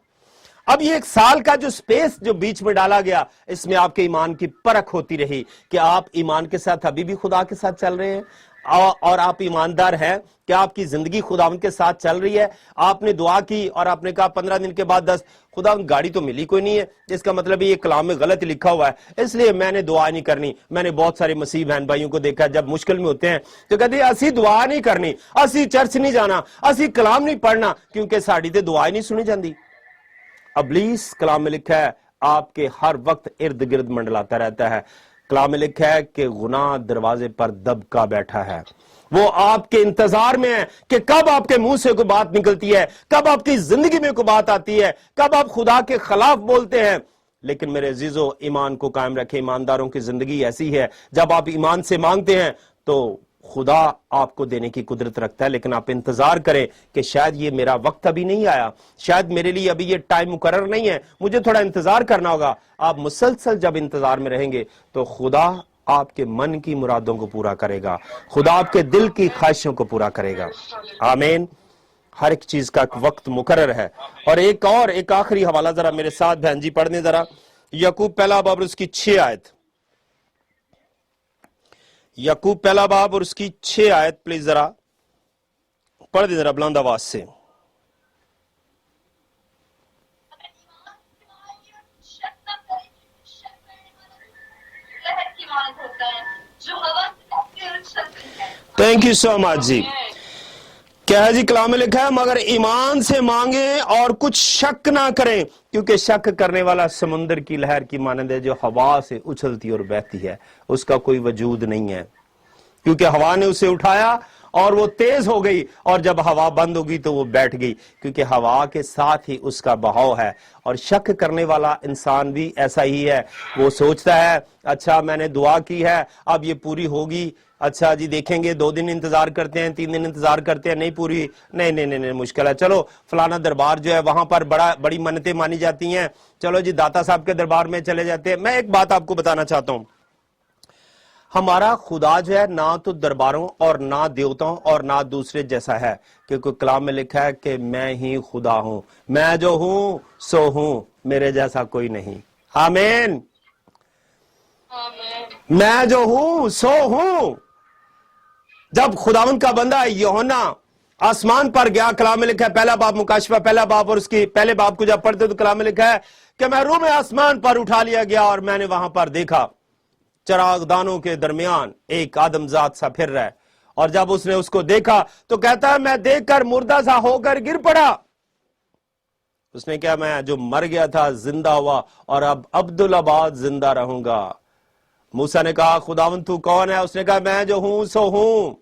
اب یہ 1 سال کا جو سپیس جو بیچ میں ڈالا گیا، اس میں آپ کے ایمان کی پرکھ ہوتی رہی کہ آپ ایمان کے ساتھ ابھی بھی خدا کے ساتھ چل رہے ہیں، اور آپ ایماندار ہیں کہ آپ کی زندگی خداوند کے ساتھ چل رہی ہے۔ آپ نے دعا کی اور آپ نے کہا 15 دن کے بعد 10، خداوند گاڑی تو ملی کوئی نہیں ہے، اس کا مطلب یہ کلام میں غلط لکھا ہوا ہے، اس لیے میں نے دعا نہیں کرنی۔ میں نے بہت سارے مسیح بہن بھائیوں کو دیکھا جب مشکل میں ہوتے ہیں تو کہتے ہیں اسی دعا نہیں کرنی، اسی چرچ نہیں جانا، اسی کلام نہیں پڑھنا، کیونکہ ساڑی تے دعا ہی نہیں سنی جاندی۔ ابلیس کلام میں لکھا ہے آپ کے ہر وقت ارد گرد منڈلاتا رہتا ہے۔ کلام میں لکھا ہے کہ گناہ دروازے پر دبکا بیٹھا ہے، وہ آپ کے انتظار میں ہے کہ کب آپ کے منہ سے کوئی بات نکلتی ہے، کب آپ کی زندگی میں کوئی بات آتی ہے، کب آپ خدا کے خلاف بولتے ہیں۔ لیکن میرے عزیزو، ایمان کو قائم رکھیں، ایمانداروں کی زندگی ایسی ہے، جب آپ ایمان سے مانگتے ہیں تو خدا آپ کو دینے کی قدرت رکھتا ہے، لیکن آپ انتظار کریں کہ شاید یہ میرا وقت ابھی نہیں آیا، شاید میرے لیے ابھی یہ ٹائم مقرر نہیں ہے، مجھے تھوڑا انتظار کرنا ہوگا۔ آپ مسلسل جب انتظار میں رہیں گے تو خدا آپ کے من کی مرادوں کو پورا کرے گا، خدا آپ کے دل کی خواہشوں کو پورا کرے گا۔ آمین۔ ہر ایک چیز کا ایک وقت مقرر ہے۔ اور ایک آخری حوالہ ذرا میرے ساتھ بہن جی پڑھنے ذرا، یعقوب پہلا باب اور اس کی 6 آیت، یعقوب پہلا باب اور اس کی 6 آیت پلیز ذرا پڑھ دیں ذرا بلند آواز سے۔ تھینک یو سو مچ جی۔ کیا ہے جی؟ کلام میں لکھا ہے مگر ایمان سے مانگیں اور کچھ شک نہ کریں، کیونکہ شک کرنے والا سمندر کی لہر کی مانند ہے جو ہوا سے اچھلتی اور بہتی ہے، اس کا کوئی وجود نہیں ہے، کیونکہ ہوا نے اسے اٹھایا اور وہ تیز ہو گئی، اور جب ہوا بند ہوگی تو وہ بیٹھ گئی، کیونکہ ہوا کے ساتھ ہی اس کا بہاؤ ہے۔ اور شک کرنے والا انسان بھی ایسا ہی ہے، وہ سوچتا ہے اچھا میں نے دعا کی ہے اب یہ پوری ہوگی، اچھا جی دیکھیں گے، 2 دن انتظار کرتے ہیں، 3 دن انتظار کرتے ہیں، نہیں پوری، نہیں مشکل ہے، چلو فلانا دربار جو ہے وہاں پر بڑی منتیں مانی جاتی ہیں، چلو جی داتا صاحب کے دربار میں چلے جاتے ہیں۔ میں ایک بات آپ کو بتانا چاہتا ہوں، ہمارا خدا جو ہے نہ تو درباروں اور نہ دیوتاؤں اور نہ دوسرے جیسا ہے، کیونکہ کلام میں لکھا ہے کہ میں ہی خدا ہوں، میں جو ہوں سو ہوں، میرے جیسا کوئی نہیں۔ آمین۔ میں جو ہوں سو ہوں۔ جب خداوند کا بندہ یوحنا آسمان پر گیا، کلام میں لکھا ہے پہلا باب مکاشفہ پہلا باب اور اس کی پہلے باب کو جب پڑھتے تو کلام میں لکھا ہے کہ میں روح میں آسمان پر اٹھا لیا گیا اور میں نے وہاں پر دیکھا چراغ دانوں کے درمیان ایک آدم ذات سا پھر رہا ہے، اور جب اس نے اس کو دیکھا تو کہتا ہے میں دیکھ کر مردہ سا ہو کر گر پڑا۔ اس نے کہا میں جو مر گیا تھا زندہ ہوا اور اب عبدالآباد زندہ رہوں گا۔ موسیٰ نے کہا خداوند تو کون ہے؟ اس نے کہا میں جو ہوں سو ہوں،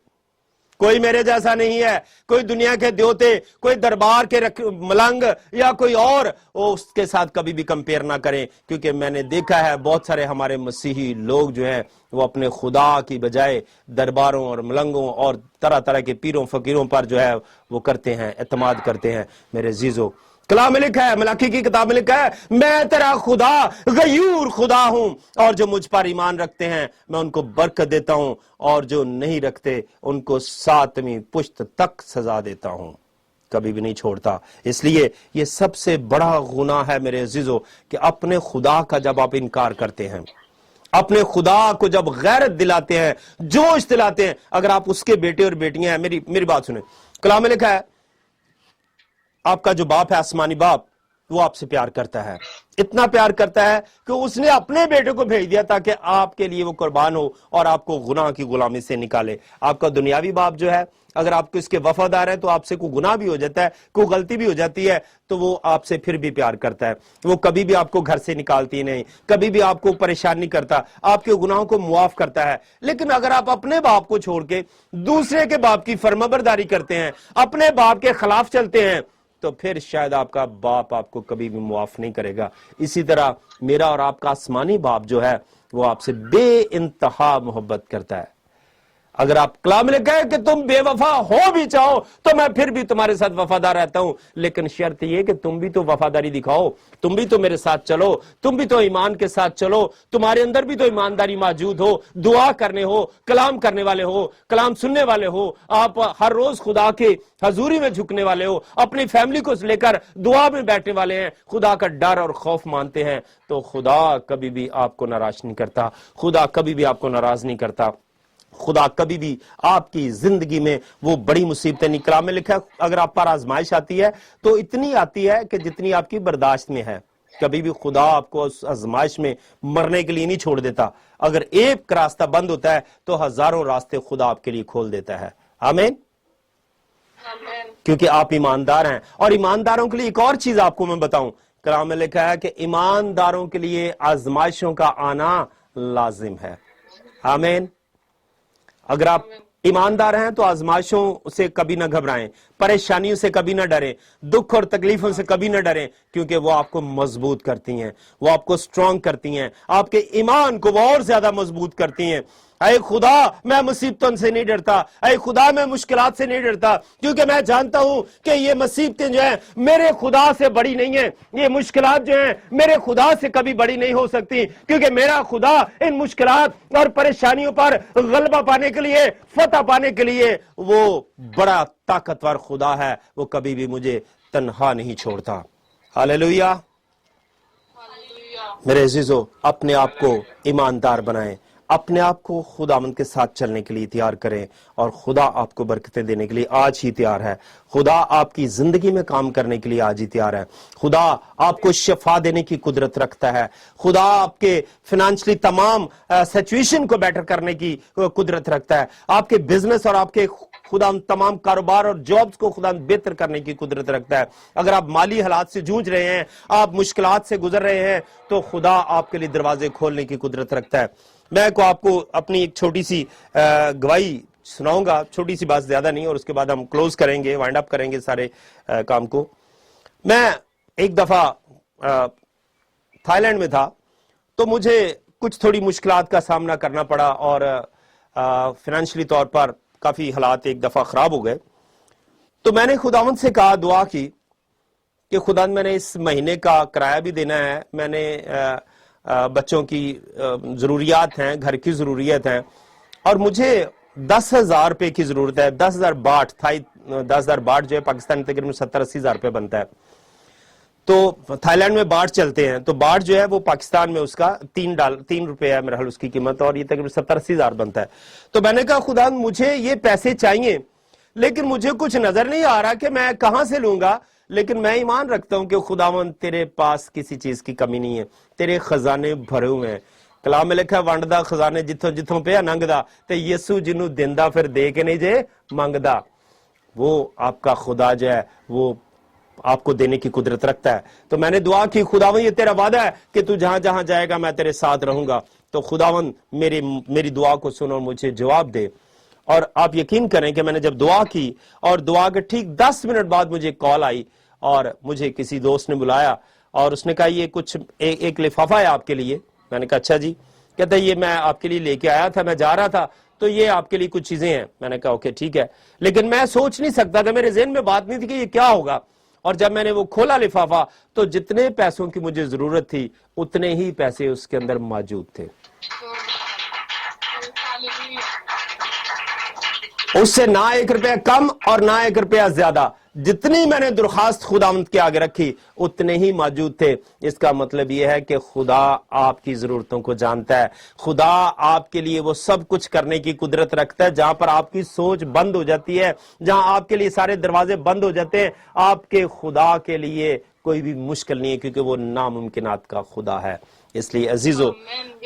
کوئی میرے جیسا نہیں ہے، کوئی دنیا کے دیوتے، کوئی دربار کے ملنگ یا کوئی اور، وہ اس کے ساتھ کبھی بھی کمپیئر نہ کریں، کیونکہ میں نے دیکھا ہے بہت سارے ہمارے مسیحی لوگ جو ہیں وہ اپنے خدا کی بجائے درباروں اور ملنگوں اور طرح طرح کے پیروں فقیروں پر جو ہے وہ کرتے ہیں، اعتماد کرتے ہیں۔ میرے عزیزو، کلام میں لکھا ہے، ملاکی کی کتاب میں لکھا ہے میں تیرا خدا غیور خدا ہوں، اور جو مجھ پر ایمان رکھتے ہیں میں ان کو برکت دیتا ہوں، اور جو نہیں رکھتے ان کو 7ویں پشت تک سزا دیتا ہوں، کبھی بھی نہیں چھوڑتا۔ اس لیے یہ سب سے بڑا گناہ ہے میرے عزیزو کہ اپنے خدا کا جب آپ انکار کرتے ہیں، अपने खुदा को जब गैरत दिलाते हैं, जोश दिलाते हैं, अगर आप उसके बेटे और बेटियां हैं, मेरी बात सुने, कलाम में लिखा है आपका जो बाप है, आसमानी बाप, वो आपसे प्यार करता है, इतना प्यार करता है कि उसने अपने बेटे को भेज दिया ताकि आपके लिए वो कुर्बान हो और आपको गुनाह की गुलामी से निकाले। आपका दुनियावी बाप जो है, अगर आपको इसके वफादार है तो आपसे कोई गुनाह भी हो जाता है, कोई गलती भी हो जाती है, तो वो आपसे फिर भी प्यार करता है। वो कभी भी आपको घर से निकालती नहीं, कभी भी आपको परेशान नहीं करता, आपके गुनाहों को मुआफ करता है। लेकिन अगर आप अपने बाप को छोड़ के दूसरे के बाप की फरमाबरदारी करते हैं, अपने बाप के खिलाफ चलते हैं, तो फिर शायद आपका बाप आपको कभी भी मुआफ नहीं करेगा। इसी तरह मेरा और आपका आसमानी बाप जो है, वो आपसे बेइंतहा मोहब्बत करता है। अगर आप कलाम में कहे कि तुम बेवफा हो भी चाहो तो मैं फिर भी तुम्हारे साथ वफादार रहता हूं, लेकिन शर्त यह कि तुम भी तो वफादारी दिखाओ, तुम भी तो मेरे साथ चलो, तुम भी तो ईमान के साथ चलो, तुम्हारे अंदर भी तो ईमानदारी मौजूद हो, दुआ करने हो, कलाम करने वाले हो, कलाम सुनने वाले हो, आप हर रोज खुदा के हजूरी में झुकने वाले हो, अपनी फैमिली को लेकर दुआ में बैठने वाले हैं, खुदा का डर और खौफ मानते हैं, तो खुदा कभी भी आपको नाराज नहीं करता, खुदा कभी भी आपको नाराज नहीं करता। खुदा कभी भी आपकी जिंदगी में वो बड़ी मुसीबतें नहीं, कलाम में लिखा है अगर आप पर आजमाइश आती है तो इतनी आती है कि जितनी आपकी बर्दाश्त में है। कभी भी खुदा आपको उस आजमाइश में मरने के लिए नहीं छोड़ देता। अगर एक रास्ता बंद होता है तो हजारों रास्ते खुदा आपके लिए खोल देता है। आमीन। क्योंकि आप ईमानदार हैं, और ईमानदारों के लिए एक और चीज आपको मैं बताऊं, कलाम में लिखा है कि ईमानदारों के लिए आजमाइशों का आना लाजिम है। आमीन। अगर आप ईमानदार हैं तो आजमाइशों से कभी ना घबराएं, परेशानियों से कभी ना डरें, दुख और तकलीफों से कभी ना डरें, क्योंकि वो आपको मजबूत करती हैं, वो आपको स्ट्रांग करती हैं, आपके ईमान को वो और ज्यादा मजबूत करती हैं। ऐ खुदा मैं मुसीबतों से नहीं डरता, ऐ खुदा मैं मुश्किलात से नहीं डरता, क्योंकि मैं जानता हूं कि ये मुसीबतें जो हैं मेरे खुदा से बड़ी नहीं है, ये मुश्किलात जो हैं मेरे खुदा से कभी बड़ी नहीं हो सकती, क्योंकि मेरा खुदा इन मुश्किलात और परेशानियों पर गलबा पाने के लिए, फतह पाने के लिए वो बड़ा ताकतवर खुदा है, वो कभी भी मुझे तन्हा नहीं छोड़ता। हालेलुया। मेरे अजीजों, अपने आप को ईमानदार बनाएं, अपने आप को खुदावंद के साथ चलने के लिए तैयार करें, और खुदा आपको बरकतें देने के लिए आज ही तैयार है। खुदा आपकी जिंदगी में काम करने के लिए आज ही तैयार है। खुदा आपको शिफा देने की कुदरत रखता है। खुदा आपके फाइनेंशियली तमाम सिचुएशन को बेटर करने की कुदरत रखता है। आपके बिजनेस और आपके खुदा तमाम कारोबार और जॉब्स को खुदा बेहतर करने की कुदरत रखता है। अगर आप माली हालात से जूझ रहे हैं, आप मुश्किलात से गुजर रहे हैं, तो खुदा आपके लिए दरवाजे खोलने की कुदरत रखता है। मैं को आपको अपनी एक छोटी सी गवाही सुनाऊंगा, छोटी सी बात, ज्यादा नहीं, और उसके बाद हम क्लोज करेंगे, वाइंड अप करेंगे सारे काम को। मैं एक दफा थाईलैंड में था, तो मुझे कुछ थोड़ी मुश्किलात का सामना करना पड़ा, और फाइनेंशियली तौर पर काफी हालात एक दफा खराब हो गए। तो मैंने खुदावंद से कहा, दुआ की कि खुदा मैंने इस महीने का किराया भी देना है, मैंने बच्चों की जरूरियात हैं, घर की जरूरियत है, और मुझे 10,000 रुपए की जरूरत है। 10,000 बाट था, 10,000 बाट जो है पाकिस्तान तकरीबन 70-80 हजार रुपए बनता है। तो थाईलैंड में बाट चलते हैं, तो बाट जो है वो पाकिस्तान में उसका 3 रुपए है मेरा हाल उसकी कीमत, और ये तकरीबन 70-80 हजार बनता है। तो मैंने कहा खुदा मुझे ये पैसे चाहिए, लेकिन मुझे कुछ नजर नहीं आ रहा कि मैं कहां से लूंगा, लेकिन मैं ईमान रखता हूं कि खुदावंद तेरे पास किसी चीज की कमी नहीं है, तेरे खजाने भरे हुए हैं। कलाम में लिखा वंडदा खजाने जिथों जिथों पे नंगदा, ते यीशु जिन्नू देंदा फिर दे के नहीं जे मंगदा। वो आपका खुदा जो है वो आपको देने की कुदरत रखता है। तो मैंने दुआ की, खुदावंद ये तेरा वादा है कि तू जहां जहां जाएगा मैं तेरे साथ रहूंगा। तो खुदावंद मेरी दुआ को सुनो और मुझे जवाब दे। और आप यकीन करें कि मैंने जब दुआ की, और दुआ के ठीक 10 मिनट बाद मुझे कॉल आई, और मुझे किसी दोस्त ने बुलाया, और उसने कहा ये कुछ एक लिफाफा है आपके लिए। मैंने कहा अच्छा जी। कहता ये मैं आपके लिए लेके आया था, मैं जा रहा था, तो ये आपके लिए कुछ चीजें हैं। मैंने कहा ओके ठीक है, लेकिन मैं सोच नहीं सकता था, मेरे ज़हन में बात नहीं थी कि ये क्या होगा। और जब मैंने वो खोला लिफाफा, तो जितने पैसों की मुझे जरूरत थी उतने ही पैसे उसके अंदर मौजूद थे, उससे ना 1 रुपया कम और ना 1 रुपया ज्यादा। جتنی میں نے درخواست خداوند کے آگے رکھی اتنے ہی موجود تھے. اس کا مطلب یہ ہے کہ خدا آپ کی ضرورتوں کو جانتا ہے. خدا آپ کے لیے وہ سب کچھ کرنے کی قدرت رکھتا ہے. جہاں پر آپ کی سوچ بند ہو جاتی ہے, جہاں آپ کے لیے سارے دروازے بند ہو جاتے ہیں, آپ کے خدا کے لیے کوئی بھی مشکل نہیں ہے, کیونکہ وہ ناممکنات کا خدا ہے. اس لیے عزیزو,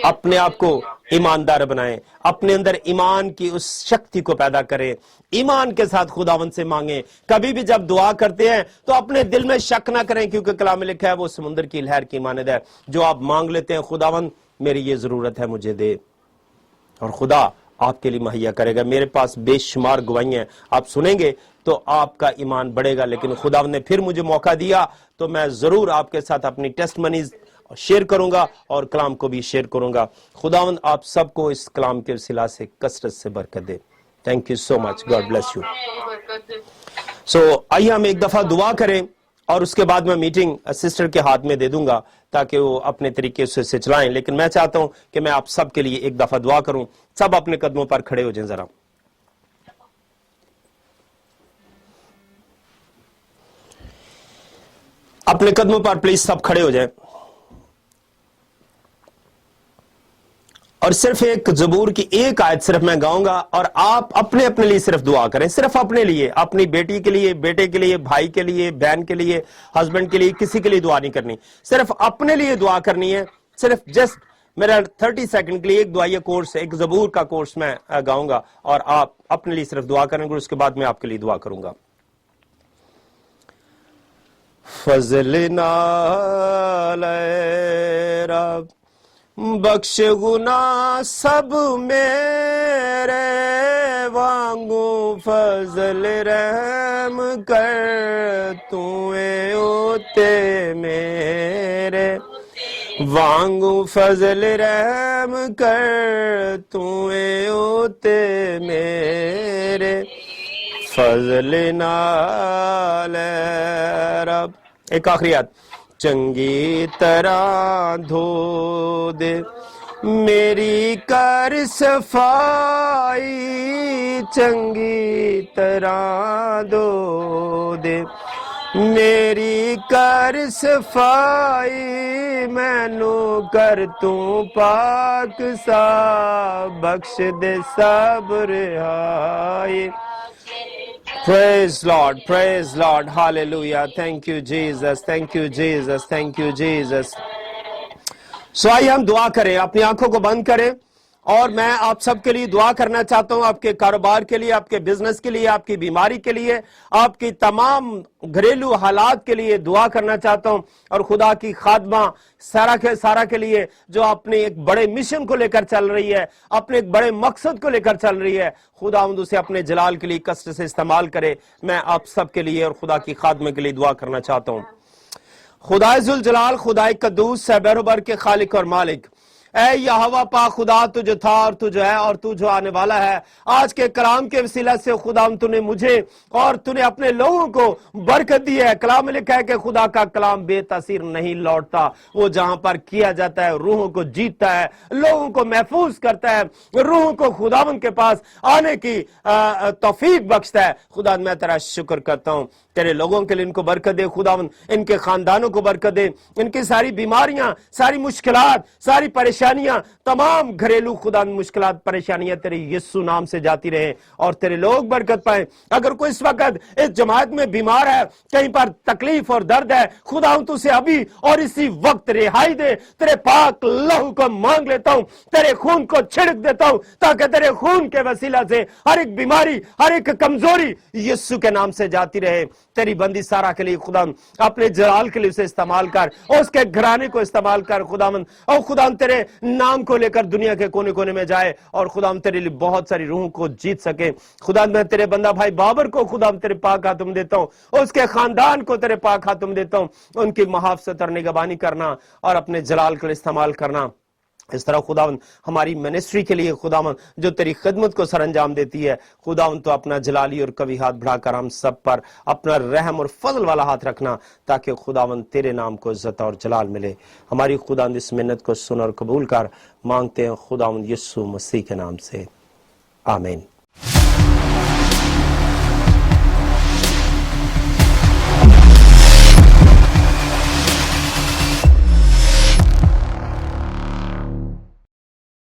اپنے آپ کو ایماندار بنائیں, اپنے اندر ایمان کی اس شکتی کو پیدا کریں, ایمان کے ساتھ خداوند سے مانگیں. کبھی بھی جب دعا کرتے ہیں تو اپنے دل میں شک نہ کریں, کیونکہ کلام میں لکھا ہے وہ سمندر کی لہر کی مانند ہے. جو آپ مانگ لیتے ہیں, خداوند میری یہ ضرورت ہے مجھے دے, اور خدا آپ کے لیے مہیا کرے گا. میرے پاس بے شمار گواہیاں ہیں, آپ سنیں گے تو آپ کا ایمان بڑھے گا. لیکن خداوند نے پھر مجھے موقع دیا تو میں ضرور آپ کے ساتھ اپنی ٹیسٹ منیز شیئر کروں گا اور کلام کو بھی شیئر کروں گا. خداوند آپ سب کو اس کلام کے وسیلہ سے کثرت سے برکت دے. Thank you so much. God bless you. سو آئیے ہم ایک دفعہ دعا کریں, اور اس کے بعد میں میٹنگ سسٹر کے ہاتھ میں دے دوں گا تاکہ وہ اپنے طریقے سے چلائیں. لیکن میں چاہتا ہوں کہ میں آپ سب کے لیے ایک دفعہ دعا کروں. سب اپنے قدموں پر کھڑے ہو جائیں ذرا. اپنے قدموں پر پلیز سب کھڑے ہو جائیں, اور صرف ایک زبور کی ایک آیت صرف میں گاؤں گا, اور آپ اپنے اپنے لیے صرف دعا کریں. صرف اپنے لیے, اپنی بیٹی کے لیے, بیٹے کے لیے, بھائی کے لیے, بہن کے لیے, ہسبینڈ کے لیے, کسی کے لیے دعا نہیں کرنی, صرف اپنے لیے دعا کرنی ہے. صرف جسٹ میرا 30 سیکنڈ کے لیے ایک دعائیہ کورس, ایک زبور کا کورس میں گاؤں گا, اور آپ اپنے لیے صرف دعا کریں گے. اس کے بعد میں آپ کے لیے دعا کروں گا. فضل نال اے رب بخش گناہ سب میرے وانگو, فضل رحم کر تو اے اوتے میرے وانگو, فضل رحم کر تو اے اوتے میرے فضل نال اے رب. ایک آخری یاد. چنگی طرح دھو دے میری کر صفائی, چنگی طرح دھو دے میری کر صفائی, مینو کر تو پاک سا, بخش دے سب رہائی. Praise Lord, praise Lord, hallelujah, thank you Jesus, thank you Jesus, thank you Jesus. So آئیے ہم دعا کریں, اپنی آنکھوں کو بند کریں, اور میں آپ سب کے لیے دعا کرنا چاہتا ہوں, آپ کے کاروبار کے لیے, آپ کے بزنس کے لیے, آپ کی بیماری کے لیے, آپ کی تمام گھریلو حالات کے لیے دعا کرنا چاہتا ہوں. اور خدا کی خادمہ سارا کے لیے جو اپنے ایک بڑے مشن کو لے کر چل رہی ہے, اپنے ایک بڑے مقصد کو لے کر چل رہی ہے, خداوند اسے اپنے جلال کے لیے کثرت سے استعمال کرے. میں آپ سب کے لیے اور خدا کی خادمہ کے لیے دعا کرنا چاہتا ہوں. خدائے ذوالجلال, خدائے قدوس, بحر و بر کے خالق اور مالک, اے یہوہ پاک خدا, تو جو تھا اور تو جو ہے اور تو جو آنے والا ہے, آج کے کلام کے وسیلہ سے خداوند تو نے مجھے اور تو نے اپنے لوگوں کو برکت دی ہے. کلام میں لکھا ہے کہ خدا کا کلام بے تاثیر نہیں لوٹتا, وہ جہاں پر کیا جاتا ہے روحوں کو جیتتا ہے, لوگوں کو محفوظ کرتا ہے, روحوں کو خداوند کے پاس آنے کی توفیق بخشتا ہے. خدا میں تیرا شکر کرتا ہوں, تیرے لوگوں کے لیے ان کو برکت دے خداوند, ان کے خاندانوں کو برکت دے, ان کی ساری بیماریاں, ساری مشکلات, ساری پریشانیاں, تمام گھریلو خداوند مشکلات پریشانیاں تیرے یسوع نام سے جاتی رہیں اور تیرے لوگ برکت پائیں. اگر کوئی اس وقت اس جماعت میں بیمار ہے, کہیں پر تکلیف اور درد ہے, خداوند تو اسے ابھی اور اسی وقت رہائی دے. تیرے پاک لہو کو مانگ لیتا ہوں, تیرے خون کو چھڑک دیتا ہوں, تاکہ تیرے خون کے وسیلہ سے ہر ایک بیماری, ہر ایک کمزوری یسوع کے نام سے جاتی رہے. تیری بندی سارا کے لیے خداوند اپنے جلال کے لیے اسے استعمال کر, اور اس کے گھرانے کو استعمال کر خداوند, اور خداوند تیرے نام کو لے کر دنیا کے کونے کونے میں جائے, اور خداوند تیرے لیے بہت ساری روحوں کو جیت سکے. خداوند میں تیرے بندہ بھائی بابر کو خداوند تیرے پاک ہاتھ میں دیتا ہوں, اس کے خاندان کو تیرے پاک ہاتھ میں دیتا ہوں, ان کی محافظت اور نگہبانی کرنا اور اپنے جلال کے لیے استعمال کرنا. اس طرح خداوند ہماری منسٹری کے لیے خداوند جو تیری خدمت کو سر انجام دیتی ہے, خداوند تو اپنا جلالی اور کبھی ہاتھ بڑھا کر ہم سب پر اپنا رحم اور فضل والا ہاتھ رکھنا, تاکہ خداوند تیرے نام کو عزت اور جلال ملے. ہماری خداوند اس منت کو سن اور قبول کر, مانگتے ہیں خداوند یسوع مسیح کے نام سے, آمین.